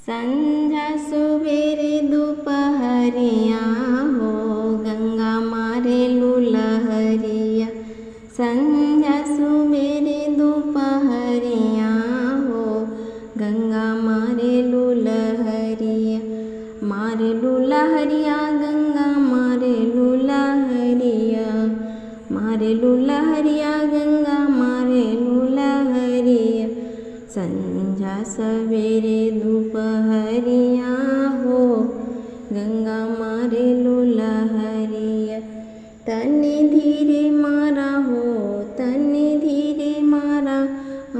संझा सुबेरे दोपहरिया हो गंगा मारे लुलहरिया। संझा सुबेरे दोपहरिया हो गंगा मारे लुलहरिया। मारे लुलहरिया गंगा मारे लुलहरिया। मारे लुलहरिया गंगा मारे लुलहरिया। संझा सवेरे दोपहरिया हो गंगा मारे लुलहरिया। तने धीरे मारा हो तने धीरे मारा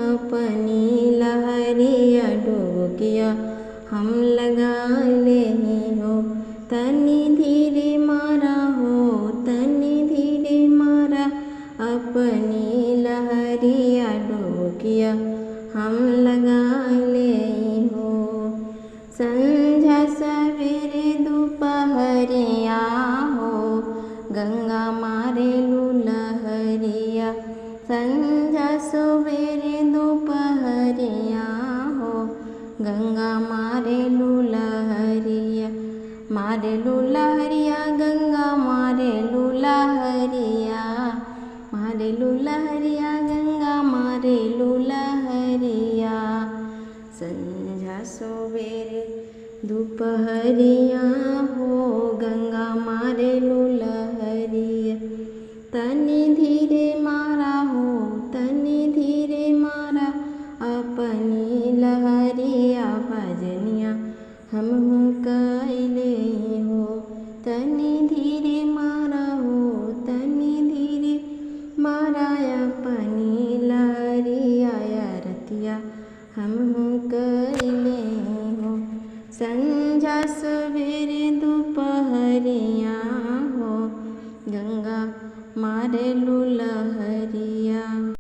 अपनी लहरिया डुबकिया हम लगा ले हो। तने धीरे मारा हो तने धीरे मारा अपनी लहरिया डुबकिया हम लगा ले हो। संझा सवेरे दोपहरिया हो गंगा मारे लुलहरिया। संझा सवेरे दोपहरिया हो गंगा मारे लुलहरिया। मारे लुलहरिया गंगा मारे लुलहरिया। मारे लुलहरिया गंगा मारे लुलहरिया। संझा सवेरे दोपहरिया हो गंगा मारे लुलहरिया। तने धीरे मारा हो तने धीरे मारा अपनी लहरिया भजनिया हम कैले हो। तने धीरे मारा हो तने धीरे मारा अपनी लहरिया रतिया हम कैले हो। संझा सवेरे दोपहरिया हो गंगा मारे लुलहरिया।